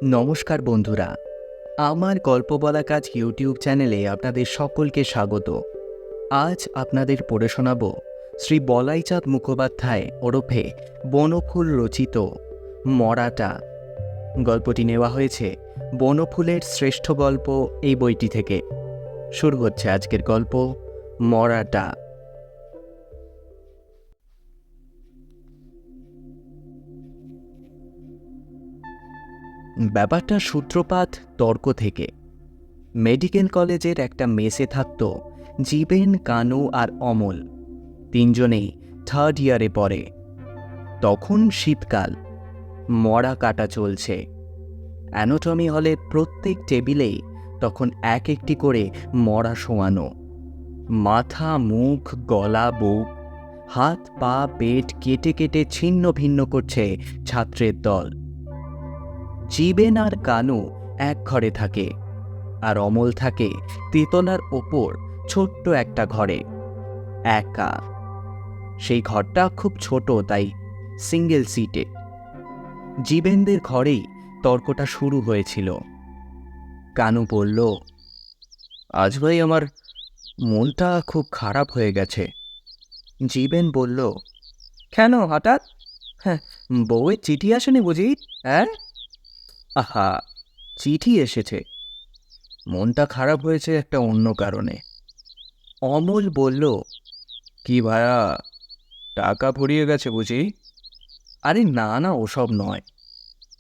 নমস্কার বন্ধুরা, আমার গল্প বলা কাজ ইউটিউব চ্যানেলে আপনাদের সকলকে স্বাগত। আজ আপনাদের পড়ে শোনাব শ্রী বলাইচাঁদ মুখোপাধ্যায় ওরফে বনফুল রচিত মরাটা। গল্পটি নেওয়া হয়েছে বনফুলের শ্রেষ্ঠ গল্প এই বইটি থেকে। শুরু হচ্ছে আজকের গল্প মরাটা। ব্যাপারটার সূত্রপাত তর্ক থেকে। মেডিকেল কলেজের একটা মেসে থাকত জীবেন, কানু আর অমল। তিনজনেই থার্ড ইয়ারে পড়ে। তখন শীতকাল, মরা কাটা চলছে। অ্যানোটমি হলে প্রত্যেক টেবিলেই তখন এক একটি করে মরা শোয়ানো। মাথা, মুখ, গলা, বুক, হাত, পা, পেট কেটে কেটে ছিন্ন ভিন্ন করছে ছাত্রের দল। জীবেন আর কানু এক ঘরে থাকে, আর অমল থাকে তেতলার ওপর ছোট্ট একটা ঘরে, একা। সেই ঘরটা খুব ছোট, তাই সিঙ্গেল সিটে। জীবেনদের ঘরেই তর্কটা শুরু হয়েছিল। কানু বলল, আজ ভাই আমার মনটা খুব খারাপ হয়ে গেছে। জীবেন বলল, কেন হঠাৎ? হ্যাঁ, বউয়ের চিঠি আসেনি বুঝি? হ্যাঁ? আহা, চিঠি এসেছে, মনটা খারাপ হয়েছে একটা অন্য কারণে। অমল বলল, কি ভায়া, টাকা ফুরিয়ে গেছে বুঝি? আরে না না, ওসব নয়।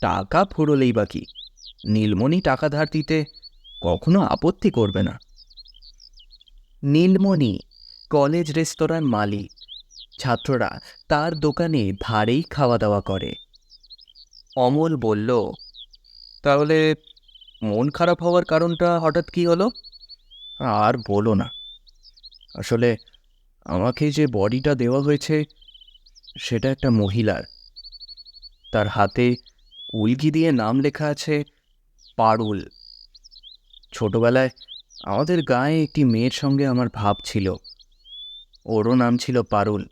টাকা ফুরোলেই বা কি, নীলমণি টাকা ধার দিতে কখনো আপত্তি করবে না। নীলমণি কলেজ রেস্তোরাঁর মালিক। ছাত্ররা তার দোকানে ধারেই খাওয়া দাওয়া করে। অমল বলল, তাহলে মন খারাপ হওয়ার কারণটা হঠাৎ কি হলো? আর বলো না, আসলে আমাকে যে বডিটা দেওয়া হয়েছে সেটা একটা মহিলার। তার হাতে উলকি দিয়ে নাম লেখা আছে পারুল। ছোটবেলায় আমাদের গায়ে একটি মেয়ের সঙ্গে আমার ভাব ছিল, ওরও নাম ছিল পারুল।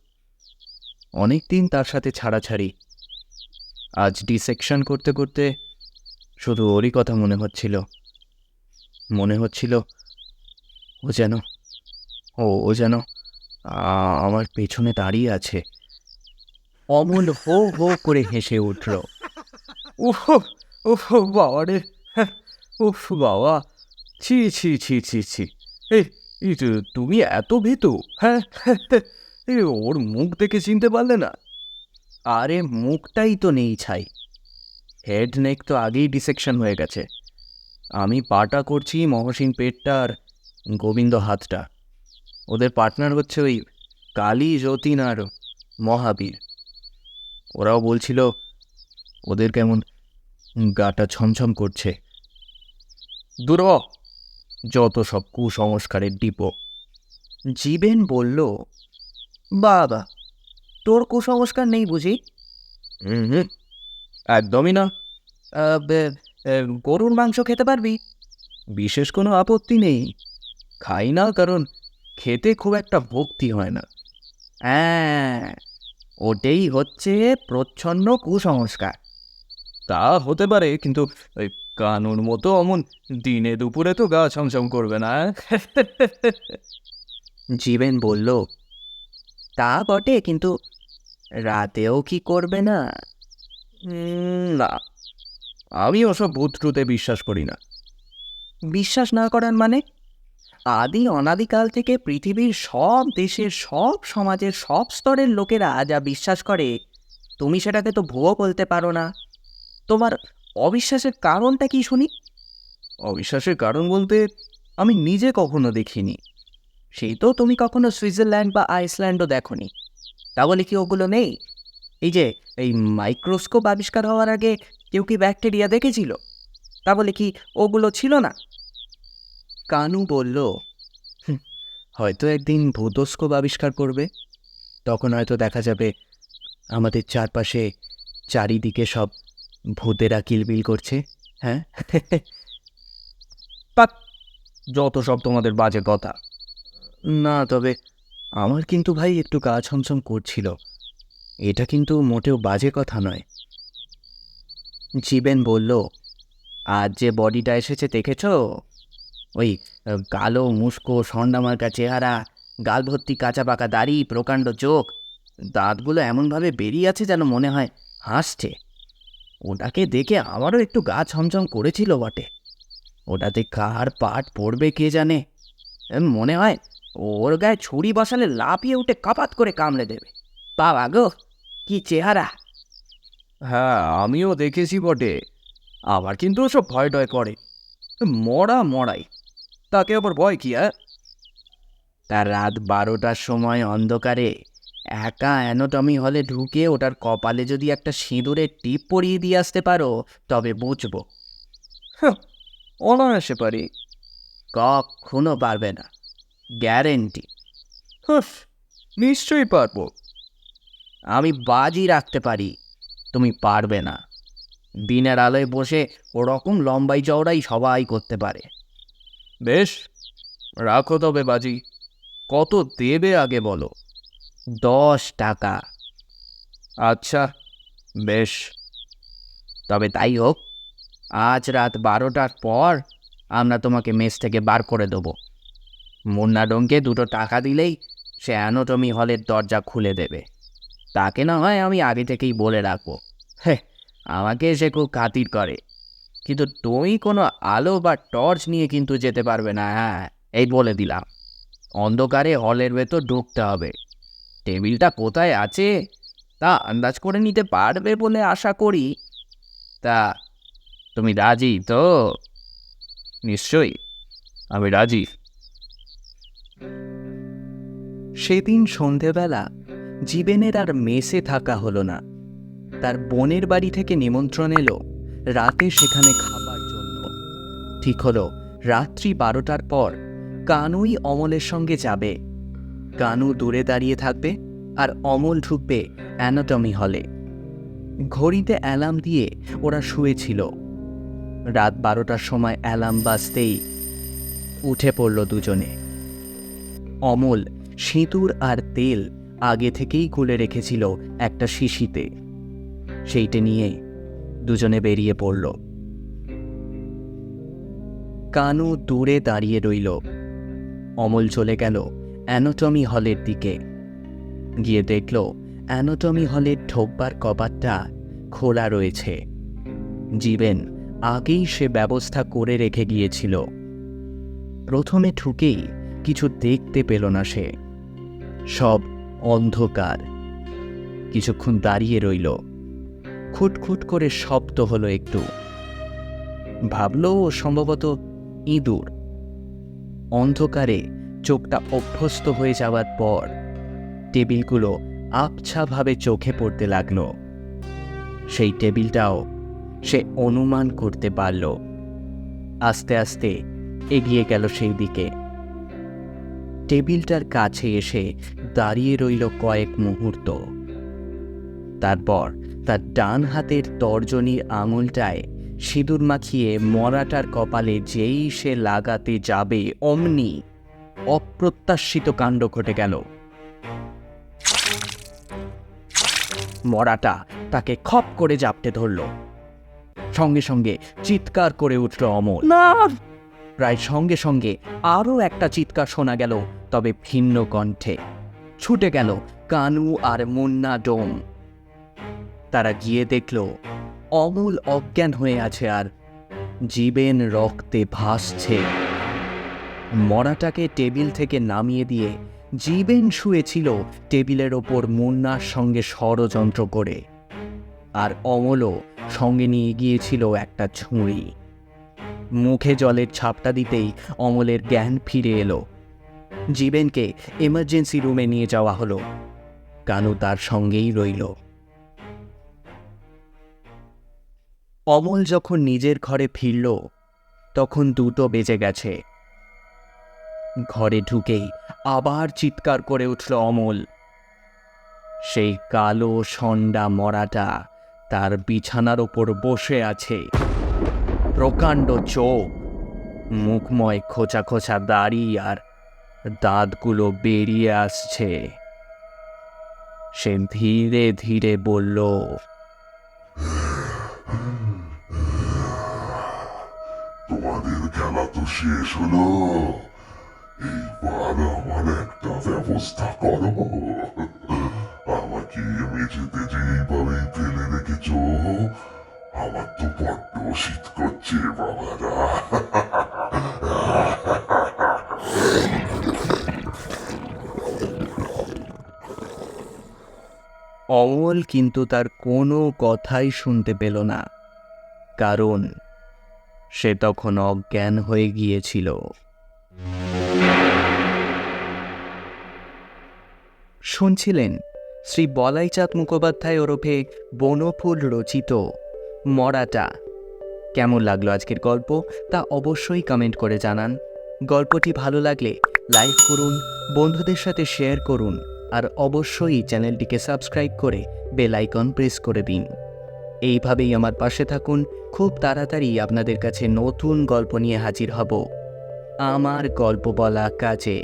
অনেকদিন তার সাথে ছাড়াছাড়ি। আজ ডিসেকশন করতে করতে শুধু ওরই কথা মনে হচ্ছিল। ও যেন ও যেন আমার পেছনে দাঁড়িয়ে আছে। অমল হো হো করে হেসে উঠল। উফ, উফ বাবা রে, উফ বাবা, ছি ছি ছি ছি ছি। এই এই তুমি এত ভীতু? হ্যাঁ, এই ওর মুখ দেখে চিনতে পারলে না? আরে মুখটাই তো নেই ছাই, হেড নেক তো আগেই ডিসেকশন হয়ে গেছে। আমি পাটা করছি, মহসিন পেটটা আর গোবিন্দ হাতটা। ওদের পার্টনার হচ্ছে ওই কালী, যতীন আর মহাবীর। ওরাও বলছিল ওদের কেমন গাটা ছমছম করছে। দূর হ, যত সব কুসংস্কারের ডিপো। জীবেন বলল, বাবা, তোর কুসংস্কার নেই বুঝি? হুম, একদমই না। গরুর মাংস খেতে পারবি? বিশেষ কোনো আপত্তি নেই, খাই না কারণ খেতে খুব একটা ভক্তি হয় না। হ্যাঁ, ওটাই হচ্ছে প্রচ্ছন্ন কুসংস্কার। তা হতে পারে, কিন্তু ওই কানুর মতো অমন দিনে দুপুরে তো গা ছমছম করবে না। জীবেন বলল, তা বটে, কিন্তু রাতেও কি করবে না? না, আমি ওসব ভূত ট্রুতে বিশ্বাস করি না। বিশ্বাস না করার মানে? আদি অনাদিকাল থেকে পৃথিবীর সব দেশের, সব সমাজের, সব স্তরের লোকেরা যা বিশ্বাস করে, তুমি সেটাকে তো ভুয়ো বলতে পারো না। তোমার অবিশ্বাসের কারণটা কি শুনি? অবিশ্বাসের কারণ বলতে আমি নিজে কখনো দেখিনি। সেই তো তুমি কখনো সুইজারল্যান্ড বা আইসল্যান্ডও দেখোনি, তা বলে কি ওগুলো নেই? এই যে এই মাইক্রোস্কোপ আবিষ্কার হওয়ার আগে কেউ কি ব্যাকটেরিয়া দেখেছিল? তা বলে কি ওগুলো ছিল না? কানু বলল, হয়তো একদিন ভূতস্কোপ আবিষ্কার করবে, তখন হয়তো দেখা যাবে আমাদের চারপাশে, চারিদিকে সব ভূতেরা কিলবিল করছে। হ্যাঁ, পাক, যত সব তোমাদের বাজে কথা। না, তবে আমার কিন্তু ভাই একটু গা ছমছম করছিল, এটা কিন্তু মোটেও বাজে কথা নয়। জীবেন বলল, আজ যে বডিটা এসেছে দেখেছো? ওই কালো মুস্কো সন্ডামার্কা চেহারা, গাল ভর্তি কাঁচা পাকা দাড়ি, প্রকাণ্ড চোখ, দাঁতগুলো এমনভাবে বেরিয়ে আছে যেন মনে হয় হাসছে। ওটাকে দেখে আমারও একটু গা ছমছম করেছিল বটে। ওটাতে কার পাট পড়বে কে জানে। মনে হয় ওর গায়ে ছুরি বসালে লাফিয়ে উঠে কাপাত করে কামড়ে দেবে। বাবা গো, কি চেহারা! হ্যাঁ, আমিও দেখেছি বটে। আমার কিন্তু ওসব ভয় টয় করে। মরাই, তাকে আবার ভয় কি? তার রাত 12টার সময় অন্ধকারে একা অ্যানাটমি হলে ঢুকে ওটার কপালে যদি একটা সিঁদুরের টিপ পরিয়ে দিয়ে আসতে পারো তবে বুঝবো। অনায়াসে পারি। কখনো পারবে না, গ্যারেন্টি। নিশ্চয়ই পারবো। আমি বাজি রাখতে পারি তুমি পারবে না। দিনের আলোয় বসে ওরকম লম্বাই চওড়াই সবাই করতে পারে। বেশ, রাখো তবে বাজি। কত দেবে আগে বলো? 10 টাকা। আচ্ছা, বেশ। তবে তাই হোক, আজ রাত 12টার পর আমরা তোমাকে মেস থেকে বার করে দেবো। মুন্নাডোমকে 2 টাকা দিলেই সে অ্যানাটমি হলের দরজা খুলে দেবে। তাকে না হয় আমি আগে থেকেই বলে রাখবো। আমাকে সে খুব খাতির করে। কিন্তু তুমি কোনো আলো বা টর্চ নিয়ে কিন্তু যেতে পারবে না। হ্যাঁ, এই বলে দিলাম। অন্ধকারে হলের ভেতর ঢুকতে হবে। টেবিলটা কোথায় আছে তা আন্দাজ করে নিতে পারবে বলে আশা করি। তা তুমি রাজি তো? নিশ্চয়ই, আমি রাজি। সেদিন সন্ধেবেলা জীবেনের আর মেসে থাকা হলো না। তার বোনের বাড়ি থেকে নিমন্ত্রণ এলো রাতে সেখানে খাবার জন্য। ঠিক হলো রাত্রি 12টার পর কানুই অমলের সঙ্গে যাবে। কানু দূরে দাঁড়িয়ে থাকবে আর অমল ঢুকবে অ্যানাটমি হলে। ঘড়িতে অ্যালার্ম দিয়ে ওরা শুয়েছিল। রাত 12টার সময় অ্যালার্ম বাজতেই উঠে পড়ল দুজনে। অমল সিঁদুর আর তেল আগে থেকেই গুলে রেখেছিল একটা শিশিতে। সেইটে নিয়ে দুজনে বেরিয়ে পড়ল। কানু দূরে দাঁড়িয়ে রইল। অমল চলে গেল অ্যানাটমি হলের দিকে। গিয়ে দেখল অ্যানাটমি হলের ঢোকবার কপাটটা খোলা রয়েছে। জীবেন আগেই সে ব্যবস্থা করে রেখে গিয়েছিল। প্রথমে ঢুকেই কিছু দেখতে পেল না সে। সব অন্ধকার। কিছুক্ষণ দাঁড়িয়ে রইল। খুটখুট করে শব্দ হলো একটু। ভাবল ও সম্ভবত ইঁদুর। অন্ধকারে চোখটা অভ্যস্ত হয়ে যাওয়ার পর টেবিলগুলো আবছাভাবে চোখে পড়তে লাগলো। সেই টেবিলটাও সে অনুমান করতে পারল। আস্তে আস্তে এগিয়ে গেল সেই দিকে। টেবিলটার কাছে এসে দাঁড়িয়ে রইল কয়েক মুহূর্ত। তারপর তার ডান হাতের তর্জনীর আঙুলটায় সিঁদুর মাখিয়ে মরাটার কপালে যেই সে লাগাতে যাবে অমনি অপ্রত্যাশিত কাণ্ড ঘটে গেল। মরাটা তাকে খপ করে জাপটে ধরল। সঙ্গে সঙ্গে চিৎকার করে উঠল অমল। না! প্রায় সঙ্গে সঙ্গে আরও একটা চিৎকার শোনা গেল, তবে ভিন্ন কণ্ঠে। ছুটে গেল কানু আর মুন্নাডোম। তারা গিয়ে দেখল অমল অজ্ঞান হয়ে আছে আর জীবেন রক্তে ভাসছে। মরাটাকে টেবিল থেকে নামিয়ে দিয়ে জীবেন শুয়েছিল টেবিলের ওপর মুন্নার সঙ্গে ষড়যন্ত্র করে। আর অমলও সঙ্গে নিয়ে গিয়েছিল একটা ছুরি। মুখে জলের ছাপটা দিতেই অমলের জ্ঞান ফিরে এলো। জীবেনকে এমার্জেন্সি রুমে নিয়ে যাওয়া হলো। কানু তার সঙ্গেই রইল। অমল যখন নিজের ঘরে ফিরল তখন 2টো বেজে গেছে। ঘরে ঢুকেই আবার চিৎকার করে উঠল অমল। সেই কালো ষণ্ডা মরাটা তার বিছানার ওপর বসে আছে। প্রকাণ্ড চোখ, মুখময় খোঁচা খোঁচা দাড়ি আর দাঁতগুলো বেরিয়ে আসছে। সে ধীরে ধীরে বলল, তো শেষ হলো, এইবার আমার একটা ব্যবস্থা করো। আমাকে মেঝেতে যেইভাবেই ফেলে রেখেছো, আমার তো বড্ড শীত করছে বাবারা। অমল কিন্তু তার কোনো কথাই শুনতে পেল না, কারণ সে তখন অজ্ঞান হয়ে গিয়েছিল। শুনছিলেন শ্রী বলাইচাঁদ মুখোপাধ্যায় ওরফে বনফুল রচিত মরাটা। কেমন লাগলো আজকের গল্প তা অবশ্যই কমেন্ট করে জানান। গল্পটি ভালো লাগলে লাইক করুন, বন্ধুদের সাথে শেয়ার করুন, আর অবশ্যই চ্যানেলটিকে সাবস্ক্রাইব করে বেল আইকন প্রেস করে দিন। এইভাবেই আমার পাশে থাকুন। খুব তাড়াতাড়ি আপনাদের কাছে নতুন গল্প নিয়ে হাজির হব আমার গল্প বলা কাজে।